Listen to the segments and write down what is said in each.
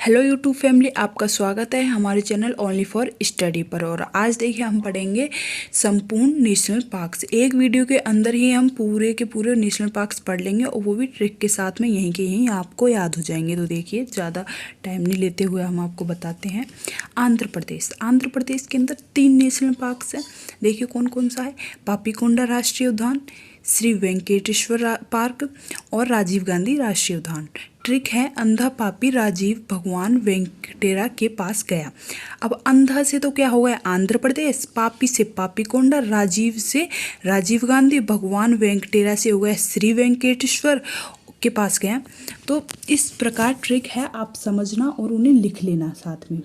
Hello YouTube family, आपका स्वागत है हमारे चैनल ओनली फॉर स्टडी पर। और आज देखिए हम पढ़ेंगे संपूर्ण नेशनल पार्क्स। एक वीडियो के अंदर ही हम पूरे के पूरे नेशनल पार्क्स पढ़ लेंगे और वो भी ट्रिक के साथ में यहीं के यहीं आपको याद हो जाएंगे। तो देखिए ज़्यादा टाइम नहीं लेते हुए हम आपको बताते हैं। आंध्र प्रदेश के अंदर 3 नेशनल पार्क्स हैं। देखिए कौन कौन सा है। पापीकोंडा राष्ट्रीय उद्यान, श्री वेंकटेश्वर पार्क और राजीव गांधी राष्ट्रीय उद्यान। ट्रिक है, अंधा पापी राजीव भगवान वेंकटेरा के पास गया। अब अंधा से तो क्या हो गया आंध्र प्रदेश, पापी से पापीकोंडा, राजीव से राजीव गांधी, भगवान वेंकटेरा से हो गया श्री वेंकटेश्वर के पास गया। तो इस प्रकार ट्रिक है, आप समझना और उन्हें लिख लेना साथ में,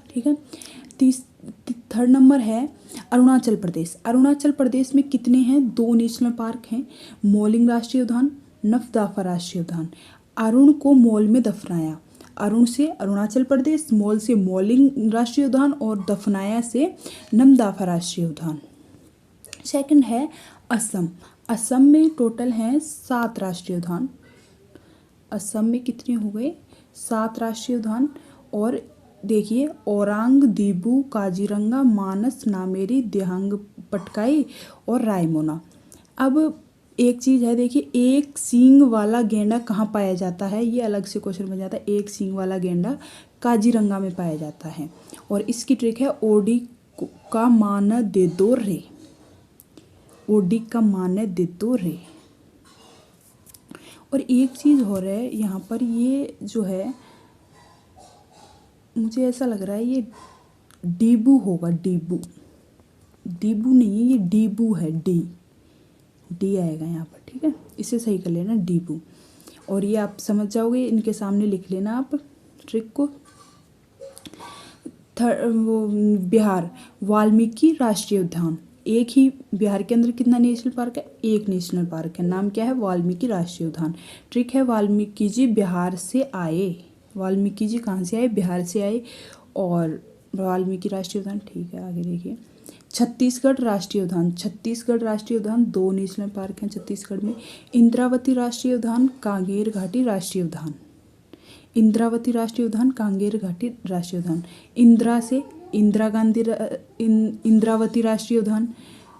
ठीक है। थर्ड नंबर है अरुणाचल प्रदेश में कितने हैं? 2 नेशनल पार्क हैं। मौलिंग राष्ट्रीय उद्यान, नफदाफा राष्ट्रीय उद्यान। अरुण को मौल में दफनाया। अरुण से अरुणाचल प्रदेश, मौल से मौलिंग राष्ट्रीय उद्यान और दफनाया से नमदाफा राष्ट्रीय उद्यान। सेकंड है असम में टोटल हैं 7 राष्ट्रीय उद्यान। असम में कितने हो गए? 7 राष्ट्रीय उद्यान। और देखिए औरांग, दीबू, काजीरंगा, मानस, नामेरी, दिहांग पटकाई और रायमोना। अब एक चीज़ है, देखिए एक सींग वाला गेंडा कहाँ पाया जाता है, ये अलग से क्वेश्चन बन जाता है। एक सींग वाला गेंडा काजीरंगा में पाया जाता है। और इसकी ट्रिक है ओडी का मान दे दो रे। ओडी का मान दे दो रे। और एक चीज़ हो रहा है यहाँ पर, ये जो है मुझे ऐसा लग रहा है ये डीबू होगा। डीबू नहीं है, ये डीबू है। डी आएगा यहाँ पर, ठीक है। इसे सही कर लेना, डीबू। और ये आप समझ जाओगे, इनके सामने लिख लेना आप ट्रिक को। बिहार, वाल्मीकि राष्ट्रीय उद्यान। एक ही बिहार के अंदर कितना नेशनल पार्क है? एक नेशनल पार्क है। नाम क्या है? वाल्मीकि राष्ट्रीय उद्यान। ट्रिक है, वाल्मीकि जी बिहार से आए। वाल्मीकि जी कहाँ से आए? बिहार से आए। और वाल्मीकि राष्ट्रीय उद्यान, ठीक है। आगे देखिए छत्तीसगढ़ राष्ट्रीय उद्यान 2 नेशनल पार्क हैं छत्तीसगढ़ में। इंद्रावती राष्ट्रीय उद्यान, कांगेर घाटी राष्ट्रीय उद्यान। इंद्रावती राष्ट्रीय उद्यान, कांगेर घाटी राष्ट्रीय उद्यान। इंदिरा से इंदिरा गांधी इंद्रावती राष्ट्रीय उद्यान।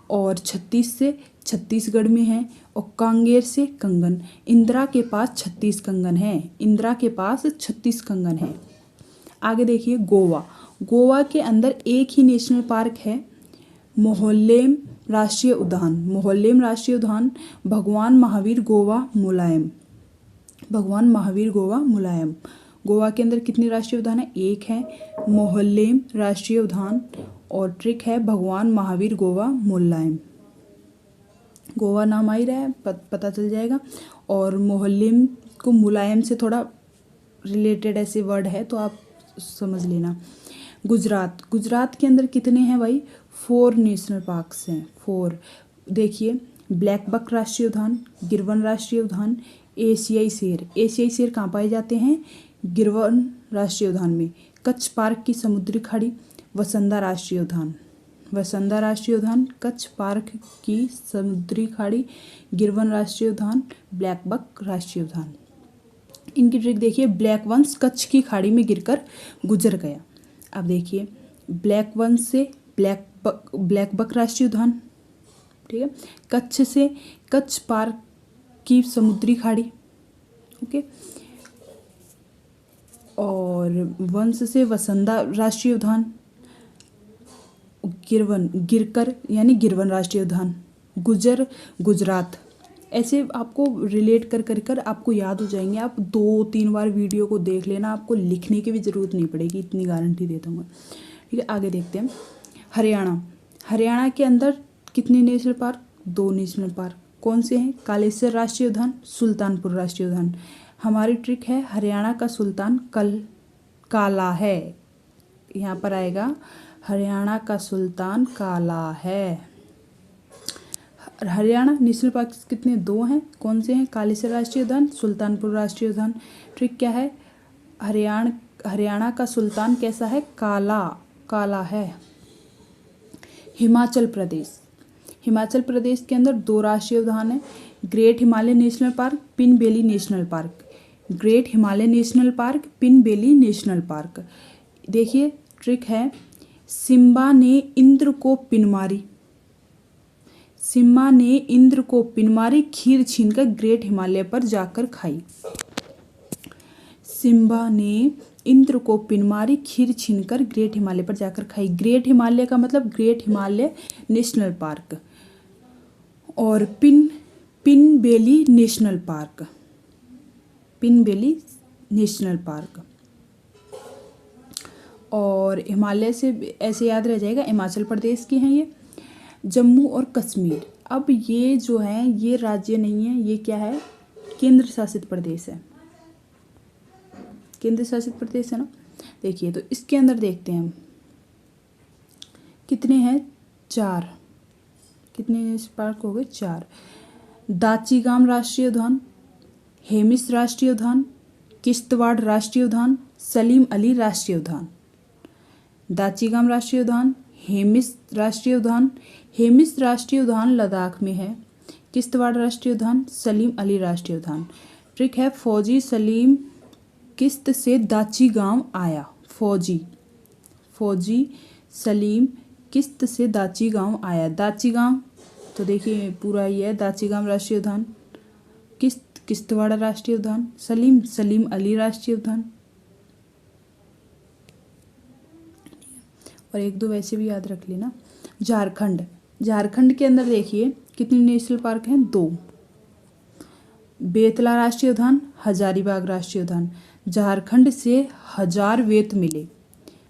और 36 से छत्तीसगढ़ में है। और कांगेर से कंगन। इंदिरा के पास 36 कंगन है। आगे देखिए गोवा के अंदर एक ही नेशनल पार्क है, मोहल्लेम राष्ट्रीय उद्यान। भगवान महावीर गोवा मुलायम। गोवा के अंदर कितने राष्ट्रीय उद्यान है? एक है, मोहल्लेम राष्ट्रीय उद्यान। और ट्रिक है, भगवान महावीर गोवा मुलायम। गोवा नाम आ ही रहा है, पता चल जाएगा। और मोहल्लेम को मुलायम से थोड़ा रिलेटेड ऐसे वर्ड है, तो आप समझ लेना। गुजरात के अंदर कितने हैं भाई? 4 नेशनल पार्क्स हैं। 4 देखिए, ब्लैक बक राष्ट्रीय उद्यान, गिरवन राष्ट्रीय उद्यान, एशियाई शेर कहाँ पाए जाते हैं? गिरवन राष्ट्रीय उद्यान में। कच्छ पार्क की समुद्री खाड़ी, वसंदा राष्ट्रीय उद्यान, कच्छ पार्क की समुद्री खाड़ी, गिरवन राष्ट्रीय उद्यान, ब्लैक बक राष्ट्रीय उद्यान। इनकी ट्रिक देखिए, ब्लैक वंश कच्छ की खाड़ी में गिरकर गुजर गया। अब देखिए ब्लैक वंश से ब्लैक बक राष्ट्रीय उद्यान, ठीक है। कच्छ से कच्छ पार्क की समुद्री खाड़ी, ओके। और वंश से वसंदा राष्ट्रीय उद्यान, गिरकर यानी गिरवन राष्ट्रीय उद्यान, गुजरात। ऐसे आपको रिलेट कर आपको याद हो जाएंगे। आप 2-3 बार वीडियो को देख लेना, आपको लिखने की भी ज़रूरत नहीं पड़ेगी, इतनी गारंटी देता हूँ मैं, ठीक है। आगे देखते हैं हरियाणा के अंदर कितने नेशनल पार्क? 2 national park. कौन से हैं? कालेश्वर राष्ट्रीय उद्यान, सुल्तानपुर राष्ट्रीय उद्यान। हमारी ट्रिक है, हरियाणा का सुल्तान काला है। यहाँ पर आएगा, हरियाणा का सुल्तान काला है। हरियाणा नेशनल पार्क कितने? 2 हैं। कौन से हैं? कालेश्वर राष्ट्रीय उद्यान, सुल्तानपुर राष्ट्रीय उद्यान। ट्रिक क्या है? हरियाणा का सुल्तान कैसा है? काला है। हिमाचल प्रदेश के अंदर 2 राष्ट्रीय उद्यान है, great Himalaya national park, pin valley national park. Great Himalaya national park, pin valley national park. देखिए ट्रिक है, सिम्बा ने इंद्र को पिन मारी, सिम्बा ने इंद्र को पिन मारी, खीर छीनकर ग्रेट हिमालय पर जाकर खाई। सिम्बा ने इंद्र को पिन मारी, खीर छीनकर ग्रेट हिमालय पर जाकर खाई। ग्रेट हिमालय का मतलब ग्रेट हिमालय नेशनल पार्क, और pin valley national park, pin valley national park. और हिमालय से ऐसे याद रह जाएगा, हिमाचल प्रदेश के हैं ये। जम्मू और कश्मीर, अब ये जो है ये राज्य नहीं है, ये क्या है, केंद्र शासित प्रदेश है, केंद्र शासित प्रदेश है ना। देखिए तो इसके अंदर देखते हैं हम कितने हैं, 4, कितने पार्क हो गए, 4। दाचीगाम राष्ट्रीय उद्यान, हेमिस राष्ट्रीय उद्यान, किश्तवाड़ राष्ट्रीय उद्यान, सलीम अली राष्ट्रीय उद्यान। दाचीगाम राष्ट्रीय उद्यान, हेमिस राष्ट्रीय उद्यान, हेमिस राष्ट्रीय उद्यान लद्दाख में है। किश्तवाड़ राष्ट्रीय उद्यान, सलीम अली राष्ट्रीय उद्यान। ट्रिक है, फौजी सलीम किश्त से दाचीगाम आया, फौजी सलीम किश्त से दाचीगाम आया। दाचीगाम तो देखिए पूरा ही है, दाचीगाम राष्ट्रीय उद्यान, किश्तवाड़ राष्ट्रीय उद्यान, सलीम अली राष्ट्रीय उद्यान। और एक दो वैसे भी याद रख लेना। झारखंड के अंदर देखिए कितने नेशनल पार्क हैं, 2। बेतला राष्ट्रीय उद्यान, हजारीबाग राष्ट्रीय उद्यान। झारखंड से 1000 वेत मिले,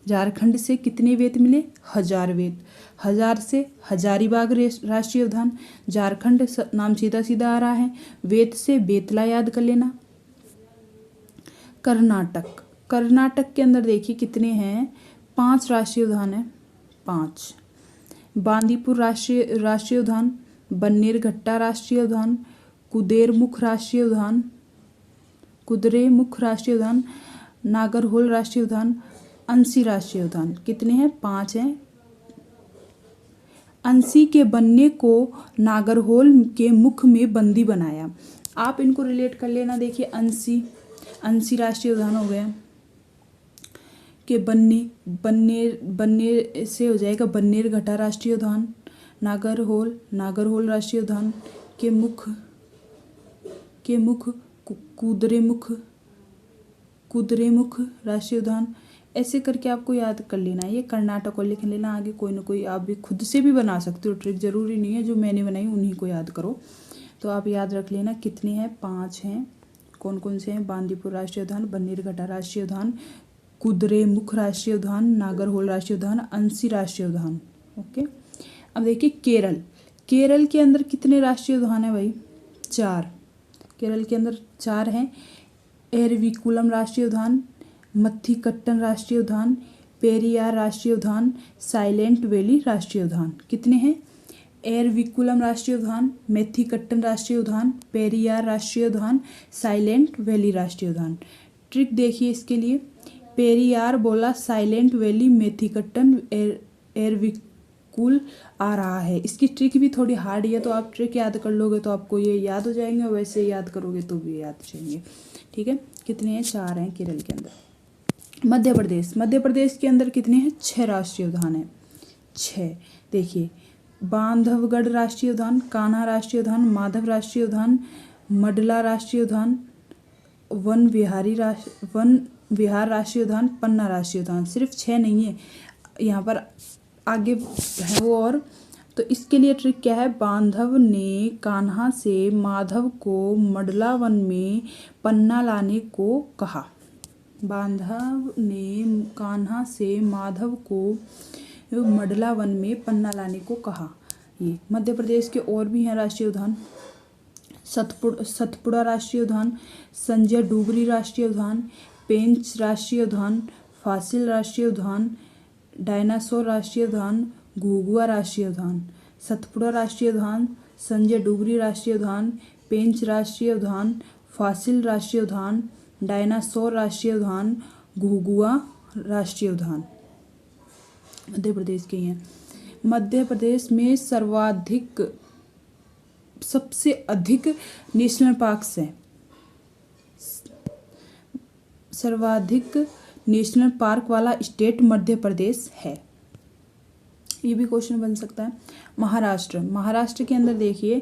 झारखंड से कितने वेत मिले, 1000 वेत। 1000 से हजारीबाग राष्ट्रीय उद्यान। झारखंड नाम सीधा सीधा आ रहा है, वेत से बेतला याद कर लेना। कर्नाटक के अंदर देखिए कितने हैं, 5 राष्ट्रीय उद्यान है, 5। बांदीपुर राष्ट्रीय उद्यान, बन्नेरघट्टा राष्ट्रीय उद्यान, कुद्रेमुख राष्ट्रीय उद्यान, नागरहोल राष्ट्रीय उद्यान, अंसी राष्ट्रीय उद्यान। कितने हैं, 5 हैं। अंसी के बनने को नागरहोल के मुख में बंदी बनाया। आप इनको रिलेट कर लेना। देखिए अंसी राष्ट्रीय उद्यान हो गया, के बनने से हो जाएगा बन्नेरघट्टा राष्ट्रीय उद्यान। नागरहोल राष्ट्रीय उद्यान के मुख कुद्रेमुख राष्ट्रीय उद्यान। ऐसे करके आपको याद कर लेना है। ये कर्नाटक को लिख लेना आगे, कोई ना कोई आप भी खुद से भी बना सकते हो ट्रिक, जरूरी नहीं है जो मैंने बनाई उन्हीं को याद करो। तो आप याद रख लेना कितने हैं, 5 हैं। कौन कौन से हैं, बांदीपुर राष्ट्रीय उद्यान, बन्नेरघट्टा राष्ट्रीय उद्यान, कुद्रेमुख राष्ट्रीय उद्यान, नागरहोल राष्ट्रीय उद्यान, अंसी राष्ट्रीय उद्यान। ओके, अब देखिए केरल के अंदर कितने राष्ट्रीय उद्यान है भाई, 4। केरल के अंदर 4 हैं। एरविकुलम राष्ट्रीय उद्यान, मत्थीकट्टन राष्ट्रीय उद्यान, पेरियार राष्ट्रीय उद्यान, साइलेंट वैली राष्ट्रीय उद्यान। कितने हैं, एरविकुलम राष्ट्रीय उद्यान, मेथीकट्टन राष्ट्रीय उद्यान, पेरियार राष्ट्रीय उद्यान, साइलेंट वैली राष्ट्रीय उद्यान। ट्रिक देखिए इसके लिए, पेरियार बोला, साइलेंट वैली, मेथीकट्टन, एरविकुल आ रहा है। इसकी ट्रिक भी थोड़ी हार्ड है, तो आप ट्रिक याद कर लोगे तो आपको ये याद हो जाएंगे, और वैसे याद करोगे तो भी याद हो जाएंगे। ठीक है, कितने हैं, 4 हैं केरल के अंदर। मध्य प्रदेश के अंदर कितने हैं, 6 राष्ट्रीय उद्यान हैं, 6। देखिए बांधवगढ़ राष्ट्रीय उद्यान, कान्हा राष्ट्रीय उद्यान, माधव राष्ट्रीय उद्यान, मडला राष्ट्रीय उद्यान, वन विहार राष्ट्रीय उद्यान, पन्ना राष्ट्रीय उद्यान। सिर्फ 6 नहीं है, यहाँ पर आगे है वो। और तो इसके लिए ट्रिक क्या है, बांधव ने कान्हा से माधव को मडला वन में पन्ना लाने को कहा। बांधव ने कान्हा से माधव को मडला वन में पन्ना लाने को कहा। ये मध्य प्रदेश के और भी हैं राष्ट्रीय उद्यान, सतपुड़ा राष्ट्रीय उद्यान, संजय डुगरी राष्ट्रीय उद्यान, पेंच राष्ट्रीय उद्यान, फासिल राष्ट्रीय उद्यान, डायनासोर राष्ट्रीय उद्यान, घुघुआ राष्ट्रीय उद्यान। सतपुड़ा राष्ट्रीय उद्यान, संजय डुगरी राष्ट्रीय उद्यान, पेंच राष्ट्रीय उद्यान, फासिल राष्ट्रीय उद्यान, डायनासोर राष्ट्रीय उद्यान, घुघुआ राष्ट्रीय उद्यान मध्य प्रदेश के हैं। मध्य प्रदेश में सबसे अधिक नेशनल पार्क्स हैं। सर्वाधिक नेशनल पार्क वाला स्टेट मध्य प्रदेश है। ये भी क्वेश्चन बन सकता है। महाराष्ट्र के अंदर देखिए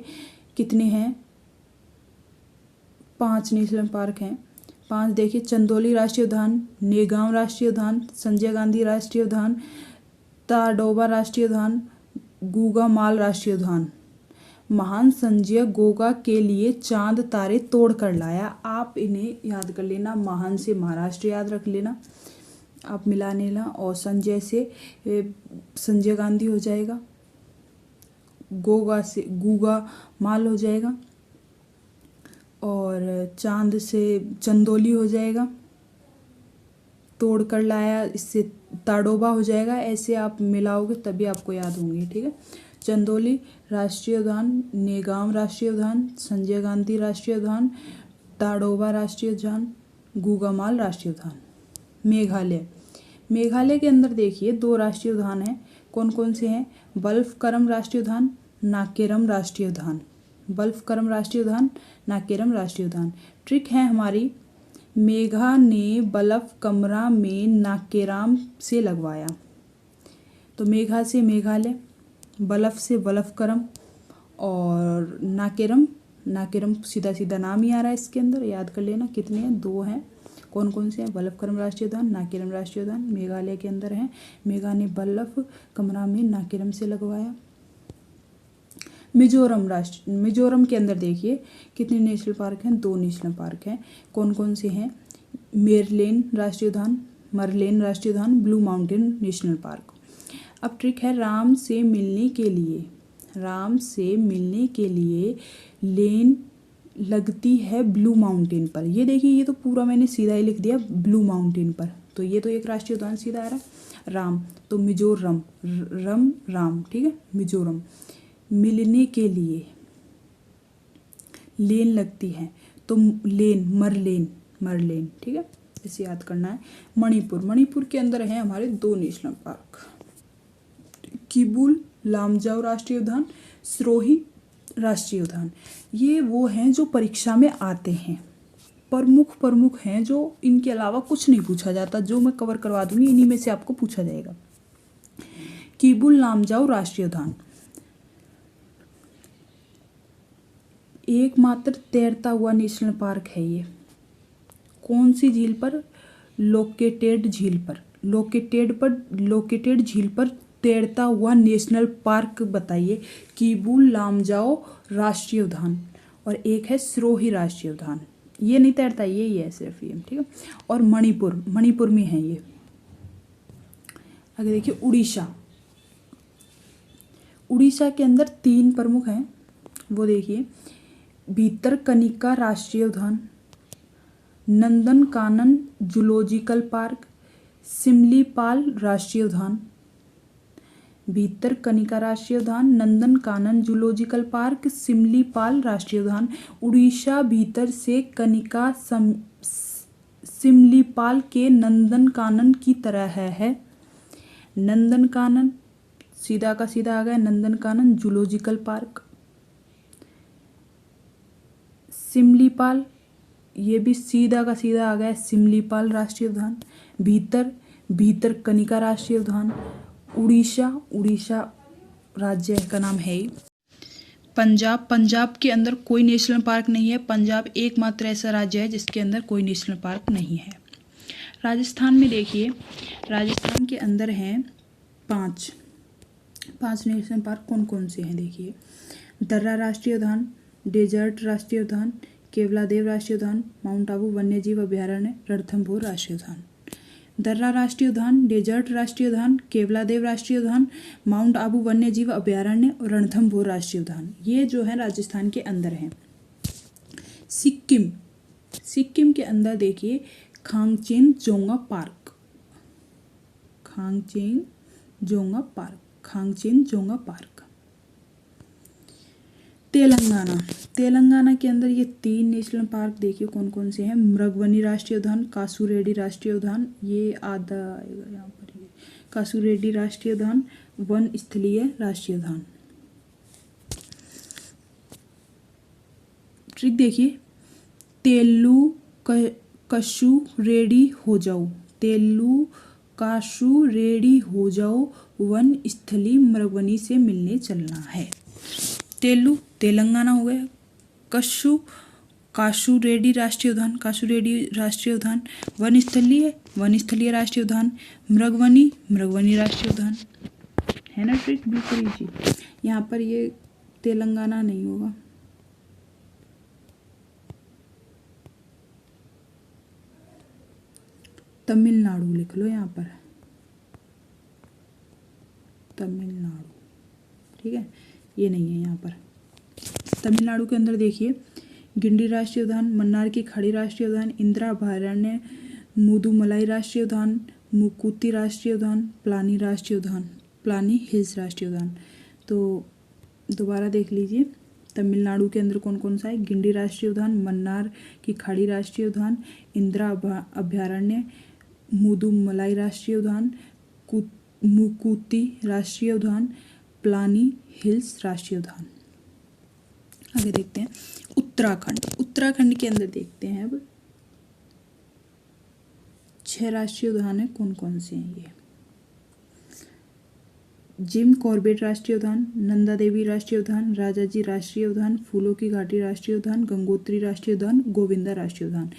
कितने हैं, 5 नेशनल पार्क हैं। 5 देखिए, चंदौली राष्ट्रीय उद्यान, नेगांव राष्ट्रीय उद्यान, संजय गांधी राष्ट्रीय उद्यान, ताडोबा राष्ट्रीय उद्यान, गूगामाल राष्ट्रीय उद्यान। महान संजय गोगा के लिए चांद तारे तोड़ कर लाया। आप इन्हें याद कर लेना, महान से महाराष्ट्र याद रख लेना, आप मिला लेना, और संजय से संजय गांधी हो जाएगा, गोगा से गूगा माल हो जाएगा, और चांद से चंदौली हो जाएगा, तोड़ कर लाया इससे ताडोबा हो जाएगा। ऐसे आप मिलाओगे तभी आपको याद होंगे, ठीक है। चंदौली राष्ट्रीय उद्यान, नेगांव राष्ट्रीय उद्यान, संजय गांधी राष्ट्रीय उद्यान, ताडोबा राष्ट्रीय उद्यान, गूगामाल राष्ट्रीय उद्यान। मेघालय के अंदर देखिए 2 राष्ट्रीय उद्यान हैं। कौन कौन से हैं? बल्फक्रम राष्ट्रीय उद्यान, नाकेरम राष्ट्रीय उद्यान। बल्फक्रम राष्ट्रीय उद्यान, नाकेरम राष्ट्रीय उद्यान। ट्रिक है हमारी, मेघा ने बल्फ कमरा में नाकेराम से लगवाया। तो मेघा से मेघालय, बल्फ से बल्फक्रम, और नाकेरम सीधा सीधा नाम ही आ रहा है इसके अंदर, याद कर लेना। कितने हैं? 2 हैं। कौन कौन से हैं? बल्फक्रम राष्ट्रीय उद्यान, नाकेरम राष्ट्रीय उद्यान, मेघालय के अंदर हैं। मेघा ने बल्फ कमरा में नाकेरम से लगवाया। मिजोरम के अंदर देखिए कितने नेशनल पार्क हैं? 2 नेशनल पार्क हैं। कौन कौन से हैं? मरलेन राष्ट्रीय उद्यान, ब्लू माउंटेन नेशनल पार्क। अब ट्रिक है, राम से मिलने के लिए लेन लगती है ब्लू माउंटेन पर। ये देखिए, ये तो पूरा मैंने सीधा ही लिख दिया ब्लू माउंटेन पर, तो ये तो एक राष्ट्रीय उद्यान सीधा आ रहा है। राम तो मिजोरम, राम, ठीक है। मिजोरम, मिलने के लिए लेन लगती है तो मरलेन, ठीक है। इसे याद करना है। मणिपुर के अंदर है हमारे 2 नेशनल पार्क, किबुल लामजाओ राष्ट्रीय उद्यान, सिरोही राष्ट्रीय उद्यान। ये वो हैं जो परीक्षा में आते हैं, प्रमुख हैं, जो इनके अलावा कुछ नहीं पूछा जाता, जो मैं कवर करवा दूंगी इन्हीं में से आपको पूछा जाएगा। किबुल लामजाओ राष्ट्रीय उद्यान एकमात्र तैरता हुआ नेशनल पार्क है। ये कौन सी झील पर? लोकेटेड झील पर तैरता हुआ नेशनल पार्क बताइए। किबुल लामजाओ राष्ट्रीय उद्यान, और एक है सिरोही राष्ट्रीय उद्यान। ये नहीं तैरता, ये है सिर्फ ये, ठीक है। और मणिपुर में है ये। आगे देखिए उड़ीसा के अंदर 3 प्रमुख हैं, वो देखिए, भितरकनिका राष्ट्रीय उद्यान, नंदनकानन जूलॉजिकल पार्क, सिमलीपाल राष्ट्रीय उद्यान। भितरकनिका राष्ट्रीय उद्यान, नंदनकानन जूलॉजिकल पार्क, सिमलीपाल राष्ट्रीय उद्यान। उड़ीसा भीतर से कनिका सिमलीपाल के नंदनकानन की तरह है। नंदनकानन सीधा का सीधा आ गया, नंदनकानन जूलॉजिकल पार्क। सिमलीपाल, ये भी सीधा का सीधा आ गया, सिमलीपाल राष्ट्रीय उद्यान। भितरकनिका राष्ट्रीय उद्यान। उड़ीसा राज्य का नाम है। पंजाब के अंदर कोई नेशनल पार्क नहीं है। पंजाब एकमात्र ऐसा राज्य है जिसके अंदर कोई नेशनल पार्क नहीं है। राजस्थान में देखिए, राजस्थान के अंदर हैं 5 नेशनल पार्क। कौन कौन से हैं देखिए, दर्रा राष्ट्रीय उद्यान, डेजर्ट राष्ट्रीय उद्यान, केवलादेव राष्ट्रीय उद्यान, माउंट आबू वन्यजीव अभयारण्य, रणथंभौर राष्ट्रीय उद्यान। दर्रा राष्ट्रीय उद्यान, डेजर्ट राष्ट्रीय उद्यान, केवलादेव राष्ट्रीय उद्यान, माउंट आबू वन्यजीव अभयारण्य और रणथंभौर राष्ट्रीय उद्यान, ये जो है राजस्थान के अंदर हैं। सिक्किम के अंदर देखिए खांगचेनजोंगा पार्क। तेलंगाना के अंदर ये 3 नेशनल पार्क देखिए कौन कौन से हैं। मृगवनी राष्ट्रीय उद्यान, कासूरेड्डी राष्ट्रीय उद्यान, ये आधा आएगा यहाँ पर, ये कासूरेड्डी राष्ट्रीय उद्यान, वन स्थलीय राष्ट्रीय उद्यान। ट्रिक देखिए, कशु रेडी हो जाओ, तेलू काशु रेडी हो जाओ, वन स्थली मृगवनी से मिलने चलना है। तेलू तेलंगाना हो गया, कशु काशु रेडी राष्ट्रीय उद्यान, काशु रेडी राष्ट्रीय उद्यान, वन स्थलीय है, वन स्थलीय राष्ट्रीय उद्यान, मृगवनी मृगवनी राष्ट्रीय उद्यान, है ना ट्रिक बिल्कुल इजी। यहाँ पर ये तेलंगाना नहीं होगा, तमिलनाडु लिख लो यहाँ पर, तमिलनाडु, ठीक है, ये नहीं है यहाँ पर। तमिलनाडु के अंदर देखिए गिंडी राष्ट्रीय उद्यान, मन्नार की खाड़ी राष्ट्रीय उद्यान, इंदिरा अभयारण्य, मुदुमलाई राष्ट्रीय उद्यान, मुकुति राष्ट्रीय उद्यान, प्लानी राष्ट्रीय उद्यान, प्लानी हिल्स राष्ट्रीय उद्यान। तो दोबारा देख लीजिए तमिलनाडु के अंदर कौन कौन सा है, गिंडी राष्ट्रीय उद्यान, मन्नार की खाड़ी राष्ट्रीय उद्यान, इंदिरा अभयारण्य, मुदुमलाई राष्ट्रीय उद्यान, मुकुति राष्ट्रीय उद्यान, प्लानी हिल्स राष्ट्रीय उद्यान। आगे देखते हैं उत्तराखंड। उत्तराखंड के अंदर देखते हैं अब 6 राष्ट्रीय उद्यान है, कौन कौन से हैं ये। जिम कॉर्बेट राष्ट्रीय उद्यान, नंदा देवी राष्ट्रीय उद्यान, राजाजी राष्ट्रीय उद्यान, फूलों की घाटी राष्ट्रीय उद्यान, गंगोत्री राष्ट्रीय उद्यान, गोविंदा राष्ट्रीय उद्यान।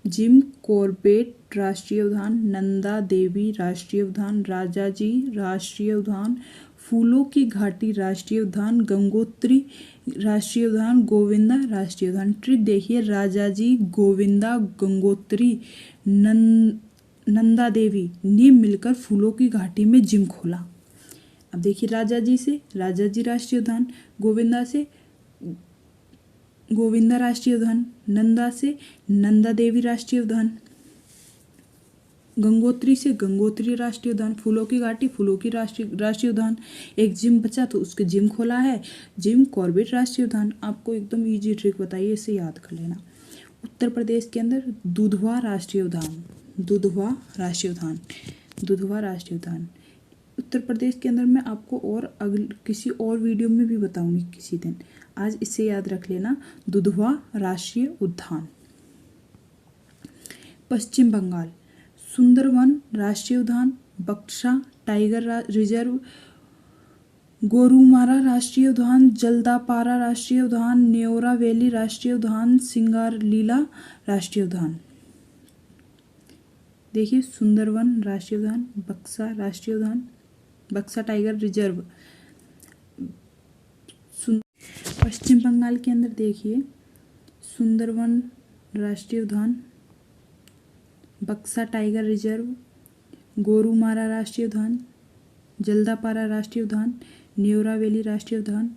जिम कॉर्बेट राष्ट्रीय उद्यान, नंदा देवी राष्ट्रीय उद्यान, राजाजी राष्ट्रीय उद्यान, फूलों की घाटी राष्ट्रीय उद्यान, गंगोत्री राष्ट्रीय उद्यान, गोविंदा राष्ट्रीय उद्यान। ट्रिक देखिए, राजाजी, गोविंदा, गंगोत्री, नंदा देवी ने मिलकर फूलों की घाटी में जिम खोला। अब देखिए राजाजी से राजाजी राष्ट्रीय उद्यान, गोविंदा से गोविंदा राष्ट्रीय उद्यान, नंदा से नंदा देवी राष्ट्रीय उद्यान, गंगोत्री से गंगोत्री राष्ट्रीय उद्यान, फूलों की घाटी फूलों की राष्ट्रीय उद्यान। एक जिम बचा तो उसके जिम खोला है, जिम कॉर्बेट राष्ट्रीय उद्यान। आपको एकदम इजी ट्रिक बताइए, इसे याद कर लेना। उत्तर प्रदेश के अंदर दुधवा राष्ट्रीय उद्यान, दुधवा राष्ट्रीय उद्यान, दुधवा राष्ट्रीय उद्यान। उत्तर प्रदेश के अंदर मैं आपको और किसी और वीडियो में भी बताऊंगी किसी दिन, आज इसे याद रख लेना, दुधवा राष्ट्रीय उद्यान। पश्चिम बंगाल सुंदरवन राष्ट्रीय उद्यान, बक्सा टाइगर रिजर्व, गोरुमारा राष्ट्रीय उद्यान, जल्दापारा राष्ट्रीय उद्यान, न्योरा वैली राष्ट्रीय उद्यान, सिंगारलीला राष्ट्रीय उद्यान। देखिए सुंदरवन राष्ट्रीय उद्यान, बक्सा राष्ट्रीय उद्यान, बक्सा टाइगर रिजर्व। पश्चिम बंगाल के अंदर देखिए सुंदरवन राष्ट्रीय उद्यान, बक्सा टाइगर रिजर्व, गोरुमारा राष्ट्रीय उद्यान, जल्दापारा राष्ट्रीय उद्यान, न्योरा वैली राष्ट्रीय उद्यान,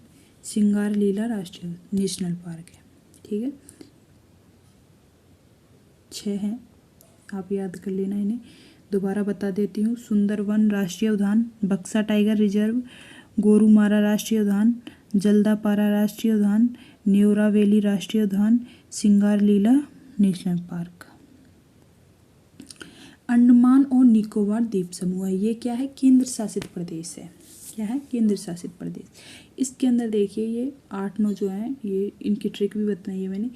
सिंगारलीला राष्ट्रीय नेशनल पार्क है। ठीक है, 6 हैं, आप याद कर लेना इन्हें। दोबारा बता देती हूँ, सुंदरवन राष्ट्रीय उद्यान, बक्सा टाइगर रिजर्व, गोरुमारा राष्ट्रीय उद्यान, जल्दापारा राष्ट्रीय उद्यान, न्योरा वैली राष्ट्रीय उद्यान, सिंगारलीला नेशनल पार्क। अंडमान और निकोबार द्वीप समूह है, ये क्या है, केंद्र शासित प्रदेश है। क्या है, केंद्र शासित प्रदेश। इसके अंदर देखिए ये 8-9 जो हैं, ये इनकी ट्रिक भी बताई है मैंने।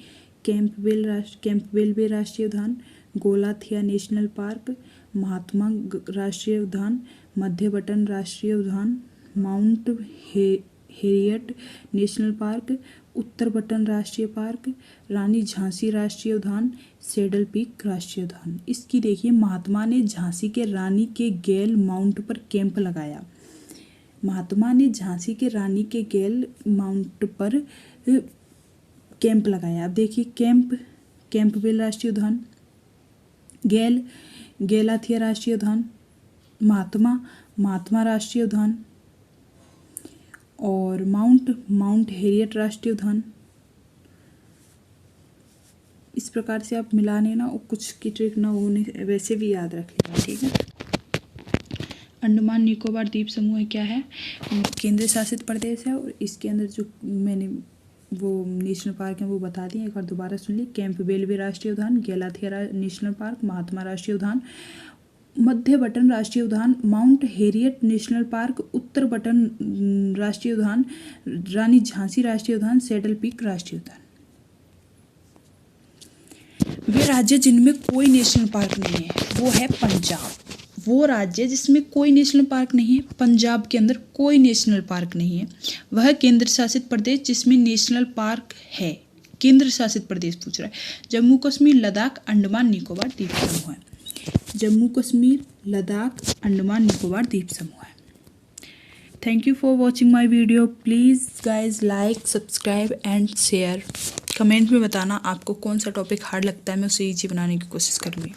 कैंपबेल बे राष्ट्रीय उद्यान, गोलाथिया नेशनल पार्क, महात्मा राष्ट्रीय उद्यान, मध्य बटन राष्ट्रीय उद्यान, माउंट हेरियट नेशनल पार्क, उत्तर बटन राष्ट्रीय पार्क, रानी झांसी राष्ट्रीय उद्यान, सेडल पीक राष्ट्रीय उद्यान। इसकी देखिए, महात्मा ने झांसी के रानी के गैल माउंट पर कैंप लगाया। महात्मा ने झांसी के रानी के गैल माउंट पर कैंप लगाया। अब देखिए कैंपबेल राष्ट्रीय उद्यान, गेलाथिया राष्ट्रीय उद्यान, महात्मा राष्ट्रीय उद्यान और माउंट हेरियट राष्ट्रीय उद्यान। इस प्रकार से आप मिलाने ना, और कुछ की ट्रिक ना होने वैसे भी याद रख लेना। ठीक है, अंडमान निकोबार द्वीप समूह क्या है, केंद्र शासित प्रदेश है। और इसके अंदर जो मैंने वो नेशनल पार्क है वो बता दिए, एक बार दोबारा सुन ली। कैंपबेल बे राष्ट्रीय उद्यान, गेलाथिया नेशनल पार्क, महात्मा राष्ट्रीय उद्यान, मध्य बटन राष्ट्रीय उद्यान, माउंट हेरियट नेशनल पार्क, उत्तर बटन राष्ट्रीय उद्यान, रानी झांसी राष्ट्रीय उद्यान, सेडल पीक राष्ट्रीय उद्यान। वे राज्य जिनमें कोई नेशनल पार्क नहीं है वो है पंजाब। वो राज्य जिसमें कोई नेशनल पार्क नहीं है, पंजाब के अंदर कोई नेशनल पार्क नहीं है। वह केंद्र शासित प्रदेश जिसमें नेशनल पार्क है। केंद्र शासित प्रदेश पूछ रहा है। जम्मू कश्मीर, लद्दाख, अंडमान निकोबार द्वीप समूह है। जम्मू कश्मीर, लद्दाख, अंडमान निकोबार द्वीप समूह है। Thank you for watching my video. Please guys like, subscribe and share. Comment में बताना आपको कौन सा टॉपिक हार्ड लगता है, मैं उसे ईजी बनाने की कोशिश करूँगी।